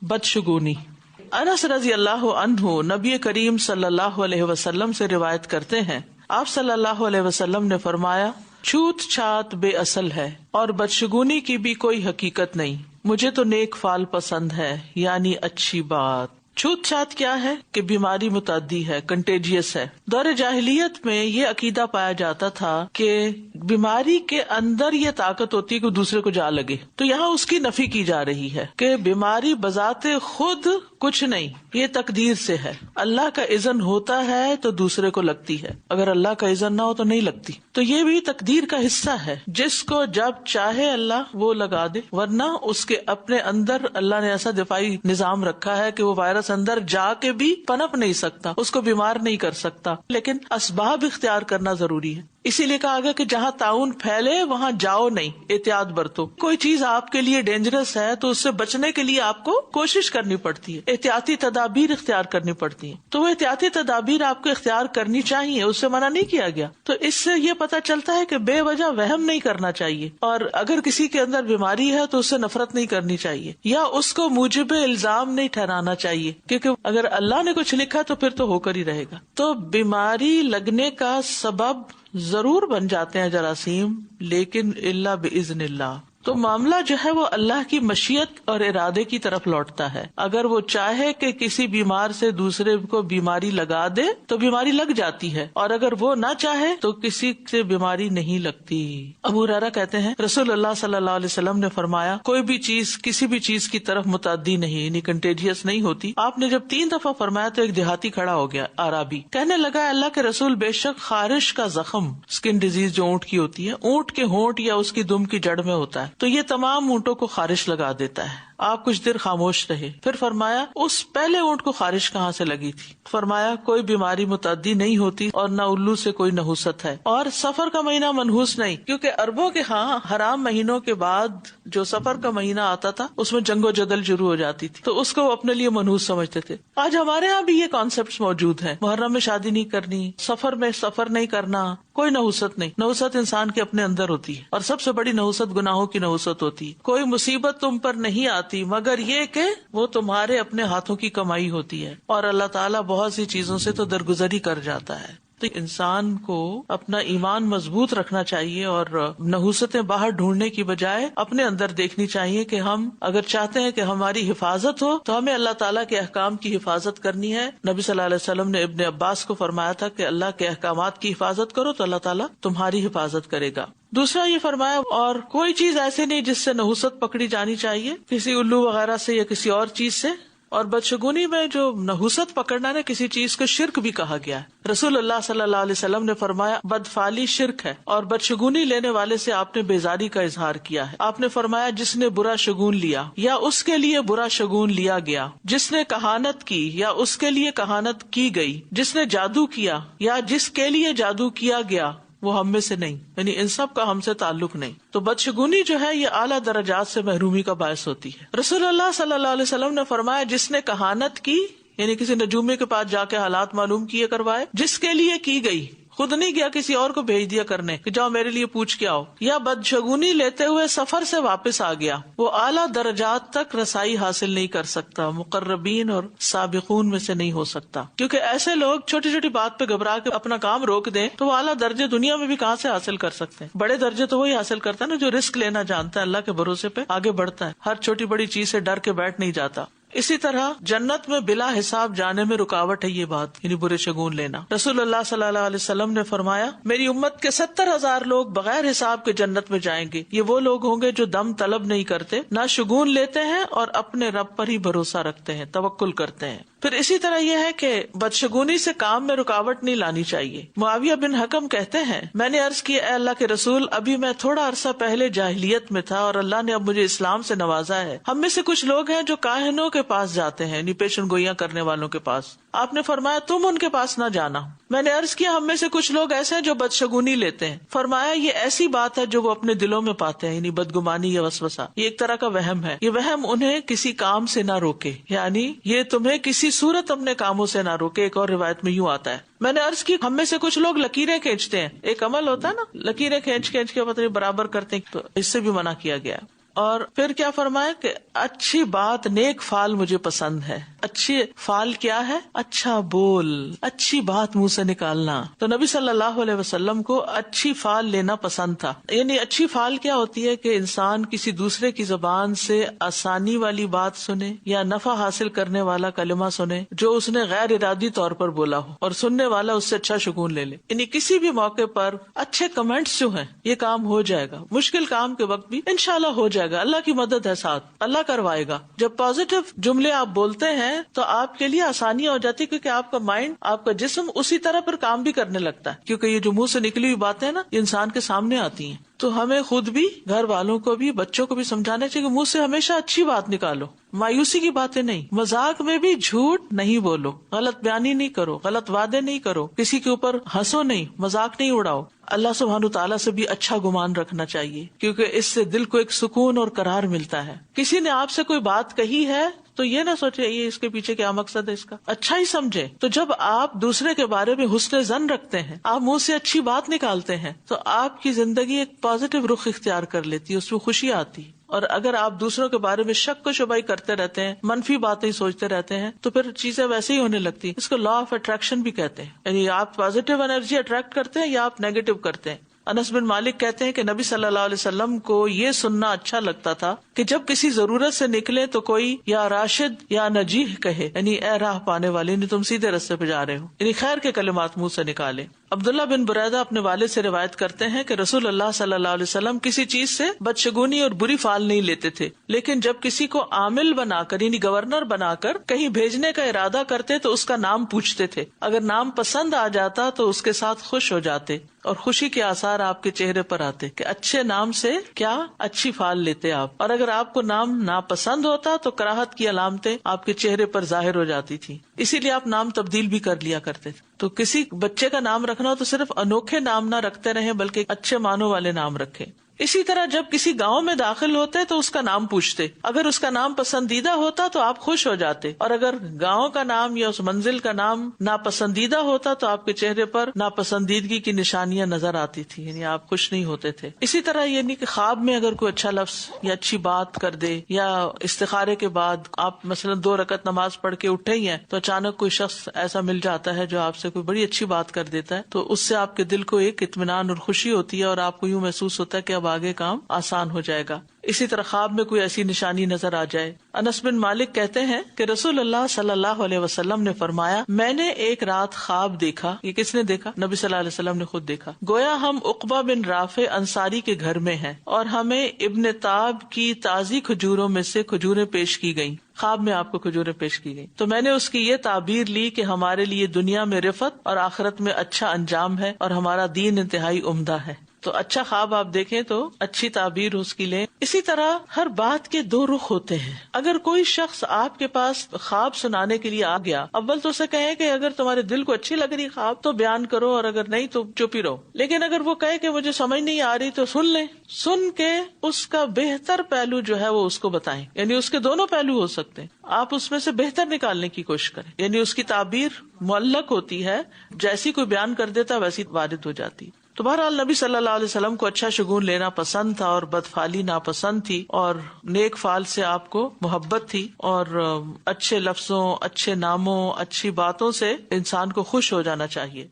بدشگونی. انس رضی اللہ عنہ نبی کریم صلی اللہ علیہ وسلم سے روایت کرتے ہیں، آپ صلی اللہ علیہ وسلم نے فرمایا، چھوت چھات بے اصل ہے اور بدشگونی کی بھی کوئی حقیقت نہیں، مجھے تو نیک فال پسند ہے، یعنی اچھی بات. چھوت چھات کیا ہے کہ بیماری متعدی ہے، کنٹیجیس ہے. دور جاہلیت میں یہ عقیدہ پایا جاتا تھا کہ بیماری کے اندر یہ طاقت ہوتی ہے کہ دوسرے کو جا لگے، تو یہاں اس کی نفی کی جا رہی ہے کہ بیماری بذات خود کچھ نہیں، یہ تقدیر سے ہے. اللہ کا اذن ہوتا ہے تو دوسرے کو لگتی ہے، اگر اللہ کا اذن نہ ہو تو نہیں لگتی. تو یہ بھی تقدیر کا حصہ ہے، جس کو جب چاہے اللہ وہ لگا دے، ورنہ اس کے اپنے اندر اللہ نے ایسا دفاعی نظام رکھا ہے کہ وہ وائرس اندر جا کے بھی پنپ نہیں سکتا، اس کو بیمار نہیں کر سکتا. لیکن اسباب اختیار کرنا ضروری ہے. اسی لیے کہا گیا کہ جہاں تعاون پھیلے وہاں جاؤ نہیں، احتیاط برتو. کوئی چیز آپ کے لیے ڈینجرس ہے تو اس سے بچنے کے لیے آپ کو کوشش کرنی پڑتی ہے، احتیاطی تدابیر اختیار کرنی پڑتی ہیں. تو وہ احتیاطی تدابیر آپ کو اختیار کرنی چاہیے، اس سے منع نہیں کیا گیا. تو اس سے یہ پتہ چلتا ہے کہ بے وجہ وہم نہیں کرنا چاہیے، اور اگر کسی کے اندر بیماری ہے تو اس سے نفرت نہیں کرنی چاہیے، یا اس کو موجب الزام نہیں ٹھہرانا چاہیے، کیونکہ اگر اللہ نے کچھ لکھا تو پھر تو ہو کر ہی رہے گا. تو بیماری لگنے کا سبب ضرور بن جاتے ہیں جراثیم، لیکن الا باذن اللہ. تو معاملہ جو ہے وہ اللہ کی مشیت اور ارادے کی طرف لوٹتا ہے. اگر وہ چاہے کہ کسی بیمار سے دوسرے کو بیماری لگا دے تو بیماری لگ جاتی ہے، اور اگر وہ نہ چاہے تو کسی سے بیماری نہیں لگتی. ابو ہریرہ کہتے ہیں رسول اللہ صلی اللہ علیہ وسلم نے فرمایا، کوئی بھی چیز کسی بھی چیز کی طرف متعدی نہیں، یعنی کنٹیجیس نہیں ہوتی. آپ نے جب 3 دفعہ فرمایا تو ایک دیہاتی کھڑا ہو گیا، عربی، کہنے لگا، اللہ کے رسول، بے شک خارش کا زخم، اسکن ڈیزیز جو اونٹ کی ہوتی ہے، اونٹ کے ہونٹ یا اس کی دم کی جڑ میں ہوتا ہے، تو یہ تمام اونٹوں کو خارش لگا دیتا ہے. آپ کچھ دیر خاموش رہے، پھر فرمایا، اس پہلے اونٹ کو خارش کہاں سے لگی تھی؟ فرمایا، کوئی بیماری متعدی نہیں ہوتی اور نہ الو سے کوئی نحوست ہے، اور سفر کا مہینہ منحوس نہیں، کیونکہ عربوں کے ہاں حرام مہینوں کے بعد جو سفر کا مہینہ آتا تھا اس میں جنگ و جدل شروع ہو جاتی تھی، تو اس کو وہ اپنے لیے منحوس سمجھتے تھے. آج ہمارے ہاں بھی یہ کانسیپٹس موجود ہیں، محرم میں شادی نہیں کرنی، سفر میں سفر نہیں کرنا، کوئی نحوست نہیں. نحوست انسان کے اپنے اندر ہوتی ہے، اور سب سے بڑی نحوست گناہوں کی نحوست ہوتی ہے. کوئی مصیبت تم پر نہیں آتی مگر یہ کہ وہ تمہارے اپنے ہاتھوں کی کمائی ہوتی ہے، اور اللہ تعالیٰ بہت سی چیزوں سے تو درگزری کر جاتا ہے. تو انسان کو اپنا ایمان مضبوط رکھنا چاہیے، اور نحوستیں باہر ڈھونڈنے کی بجائے اپنے اندر دیکھنی چاہیے کہ ہم اگر چاہتے ہیں کہ ہماری حفاظت ہو تو ہمیں اللہ تعالیٰ کے احکام کی حفاظت کرنی ہے. نبی صلی اللہ علیہ وسلم نے ابن عباس کو فرمایا تھا کہ اللہ کے احکامات کی حفاظت کرو تو اللہ تعالیٰ تمہاری حفاظت کرے گا. دوسرا یہ فرمایا، اور کوئی چیز ایسے نہیں جس سے نحوست پکڑی جانی چاہیے، کسی الو وغیرہ سے یا کسی اور چیز سے. اور بدشگونی میں جو نحوست پکڑنا ہے، کسی چیز کو شرک بھی کہا گیا ہے. رسول اللہ صلی اللہ علیہ وسلم نے فرمایا، بدفعلی شرک ہے، اور بدشگونی لینے والے سے آپ نے بیزاری کا اظہار کیا ہے. آپ نے فرمایا، جس نے برا شگون لیا یا اس کے لیے برا شگون لیا گیا، جس نے کہانت کی یا اس کے لیے کہانت کی گئی، جس نے جادو کیا یا جس کے لیے جادو کیا گیا، وہ ہم میں سے نہیں، یعنی ان سب کا ہم سے تعلق نہیں. تو بدشگونی جو ہے یہ اعلیٰ درجات سے محرومی کا باعث ہوتی ہے. رسول اللہ صلی اللہ علیہ وسلم نے فرمایا، جس نے کہانت کی، یعنی کسی نجومی کے پاس جا کے حالات معلوم کیے کروائے، جس کے لیے کی گئی، خود نہیں گیا، کسی اور کو بھیج دیا کرنے کہ جاؤ میرے لیے پوچھ کے آؤ، یا بدشگونی لیتے ہوئے سفر سے واپس آ گیا، وہ اعلیٰ درجات تک رسائی حاصل نہیں کر سکتا، مقربین اور سابقون میں سے نہیں ہو سکتا. کیونکہ ایسے لوگ چھوٹی چھوٹی بات پہ گھبرا کے اپنا کام روک دیں تو وہ اعلیٰ درجے دنیا میں بھی کہاں سے حاصل کر سکتے ہیں. بڑے درجے تو وہی حاصل کرتا ہے نا جو رسک لینا جانتا ہے، اللہ کے بھروسے پہ آگے بڑھتا ہے، ہر چھوٹی بڑی چیز سے ڈر کے بیٹھ نہیں جاتا. اسی طرح جنت میں بلا حساب جانے میں رکاوٹ ہے یہ بات، یعنی برے شگون لینا. رسول اللہ صلی اللہ علیہ وسلم نے فرمایا، میری امت کے 70,000 لوگ بغیر حساب کے جنت میں جائیں گے. یہ وہ لوگ ہوں گے جو دم طلب نہیں کرتے، نہ شگون لیتے ہیں، اور اپنے رب پر ہی بھروسہ رکھتے ہیں، توکل کرتے ہیں. پھر اسی طرح یہ ہے کہ بدشگونی سے کام میں رکاوٹ نہیں لانی چاہیے. معاویہ بن حکم کہتے ہیں، میں نے عرض کی، اے اللہ کے رسول، ابھی میں تھوڑا عرصہ پہلے جاہلیت میں تھا اور اللہ نے اب مجھے اسلام سے نوازا ہے. ہم میں سے کچھ لوگ ہیں جو کاہنوں کے پاس جاتے ہیں، یعنی پیشن گوئیاں کرنے والوں کے پاس. آپ نے فرمایا، تم ان کے پاس نہ جانا. میں نے عرض کیا، ہم میں سے کچھ لوگ ایسے ہیں جو بدشگونی لیتے ہیں. فرمایا، یہ ایسی بات ہے جو وہ اپنے دلوں میں پاتے ہیں، یعنی بدگمانی یا وسوسہ. یہ ایک طرح کا وہم ہے. یہ وہم انہیں کسی کام سے نہ روکے، یعنی یہ تمہیں کسی صورت اپنے کاموں سے نہ روکے. ایک اور روایت میں یوں آتا ہے. میں نے عرض کی، ہم میں سے کچھ لوگ لکیریں کھینچتے ہیں. ایک عمل ہوتا ہے نا، لکیریں کھینچ کے پتہ نہیں برابر کرتے ہیں، تو اس سے بھی منع کیا گیا. اور پھر کیا فرمایا کہ اچھی بات نیک فال مجھے پسند ہے. اچھی فال کیا ہے؟ اچھا بول، اچھی بات منہ سے نکالنا. تو نبی صلی اللہ علیہ وسلم کو اچھی فال لینا پسند تھا. یعنی اچھی فال کیا ہوتی ہے کہ انسان کسی دوسرے کی زبان سے آسانی والی بات سنے یا نفع حاصل کرنے والا کلمہ سنے جو اس نے غیر ارادی طور پر بولا ہو، اور سننے والا اس سے اچھا شگون لے لے. یعنی کسی بھی موقع پر اچھے کمنٹس جو ہیں، یہ کام ہو جائے گا. مشکل کام کے وقت بھی انشاءاللہ ہو جائے گا، اللہ کی مدد ہے ساتھ، اللہ کروائے گا. جب پازیٹیو جملے آپ بولتے ہیں تو آپ کے لیے آسانی ہو جاتی ہے، کیونکہ آپ کا مائنڈ، آپ کا جسم اسی طرح پر کام بھی کرنے لگتا ہے. کیونکہ یہ جو منہ سے نکلی ہوئی باتیں نا، یہ انسان کے سامنے آتی ہیں. تو ہمیں خود بھی، گھر والوں کو بھی، بچوں کو بھی سمجھانا چاہیے کہ منہ سے ہمیشہ اچھی بات نکالو، مایوسی کی باتیں نہیں. مذاق میں بھی جھوٹ نہیں بولو، غلط بیانی نہیں کرو، غلط وعدے نہیں کرو، کسی کے اوپر ہنسو نہیں، مذاق نہیں اڑاؤ. اللہ سبحانہ تعالیٰ سے بھی اچھا گمان رکھنا چاہیے، کیونکہ اس سے دل کو ایک سکون اور قرار ملتا ہے. کسی نے آپ سے کوئی بات کہی ہے تو یہ نہ سوچے یہ اس کے پیچھے کیا مقصد ہے اس کا، اچھا ہی سمجھے. تو جب آپ دوسرے کے بارے میں حسن ظن رکھتے ہیں، آپ منہ سے اچھی بات نکالتے ہیں، تو آپ کی زندگی ایک پازیٹیو رخ اختیار کر لیتی ہے، اس میں خوشی آتی ہے. اور اگر آپ دوسروں کے بارے میں شک و شبہ کرتے رہتے ہیں، منفی باتیں سوچتے رہتے ہیں، تو پھر چیزیں ویسے ہی ہونے لگتی ہیں. اس کو لا آف اٹریکشن بھی کہتے ہیں، یعنی آپ پازیٹیو انرجی اٹریکٹ کرتے ہیں یا آپ نیگیٹو کرتے ہیں. انس بن مالک کہتے ہیں کہ نبی صلی اللہ علیہ وسلم کو یہ سننا اچھا لگتا تھا کہ جب کسی ضرورت سے نکلے تو کوئی یا راشد یا نجیح کہے، یعنی اے راہ پانے والے، یعنی تم سیدھے راستے پہ جا رہے ہو، یعنی خیر کے کلمات منہ سے نکالے. عبداللہ بن بریدہ اپنے والد سے روایت کرتے ہیں کہ رسول اللہ صلی اللہ علیہ وسلم کسی چیز سے بدشگونی اور بری فال نہیں لیتے تھے، لیکن جب کسی کو عامل بنا کر، یعنی گورنر بنا کر کہیں بھیجنے کا ارادہ کرتے تو اس کا نام پوچھتے تھے. اگر نام پسند آ جاتا تو اس کے ساتھ خوش ہو جاتے، اور خوشی کے آثار آپ کے چہرے پر آتے کہ اچھے نام سے کیا اچھی فال لیتے آپ. اور اگر آپ کو نام ناپسند ہوتا تو کراہت کی علامتیں آپ کے چہرے پر ظاہر ہو جاتی تھی، اسی لیے آپ نام تبدیل بھی کر لیا کرتے تھے. تو کسی بچے کا نام رکھنا ہو تو صرف انوکھے نام نہ رکھتے رہیں بلکہ اچھے معنوں والے نام رکھیں. اسی طرح جب کسی گاؤں میں داخل ہوتے تو اس کا نام پوچھتے، اگر اس کا نام پسندیدہ ہوتا تو آپ خوش ہو جاتے، اور اگر گاؤں کا نام یا اس منزل کا نام ناپسندیدہ ہوتا تو آپ کے چہرے پر ناپسندیدگی کی نشانیاں نظر آتی تھی، یعنی آپ خوش نہیں ہوتے تھے. اسی طرح یعنی کہ خواب میں اگر کوئی اچھا لفظ یا اچھی بات کر دے، یا استخارے کے بعد آپ مثلا 2 رکعت نماز پڑھ کے اٹھے ہی ہیں تو اچانک کوئی شخص ایسا مل جاتا ہے جو آپ سے کوئی بڑی اچھی بات کر دیتا ہے، تو اس سے آپ کے دل کو ایک اطمینان اور خوشی ہوتی ہے، اور آپ کو یوں محسوس ہوتا ہے کہ اب آگے کام آسان ہو جائے گا. اسی طرح خواب میں کوئی ایسی نشانی نظر آ جائے. انس بن مالک کہتے ہیں کہ رسول اللہ صلی اللہ علیہ وسلم نے فرمایا، میں نے ایک رات خواب دیکھا. یہ کس نے دیکھا؟ نبی صلی اللہ علیہ وسلم نے خود دیکھا. گویا ہم عقبہ بن رافع انصاری کے گھر میں ہیں اور ہمیں ابن تاب کی تازی کھجوروں میں سے کھجوریں پیش کی گئیں. خواب میں آپ کو کھجوریں پیش کی گئی تو میں نے اس کی یہ تعبیر لی کہ ہمارے لیے دنیا میں رفت اور آخرت میں اچھا انجام ہے، اور ہمارا دین انتہائی عمدہ ہے. تو اچھا خواب آپ دیکھیں تو اچھی تعبیر اس کی لیں. اسی طرح ہر بات کے 2 رخ ہوتے ہیں. اگر کوئی شخص آپ کے پاس خواب سنانے کے لیے آ گیا، اول تو اسے کہیں کہ اگر تمہارے دل کو اچھی لگ رہی خواب تو بیان کرو، اور اگر نہیں تو چپ ہی رہو. لیکن اگر وہ کہے کہ مجھے سمجھ نہیں آ رہی تو سن لیں، سن کے اس کا بہتر پہلو جو ہے وہ اس کو بتائیں. یعنی اس کے دونوں پہلو ہو سکتے ہیں، آپ اس میں سے بہتر نکالنے کی کوشش کریں. یعنی اس کی تعبیر معلق ہوتی ہے، جیسی کوئی بیان کر دیتا ویسی وارد ہو جاتی. تو بہرحال نبی صلی اللہ علیہ وسلم کو اچھا شگون لینا پسند تھا، اور بدفالی ناپسند تھی، اور نیک فال سے آپ کو محبت تھی، اور اچھے لفظوں، اچھے ناموں، اچھی باتوں سے انسان کو خوش ہو جانا چاہیے.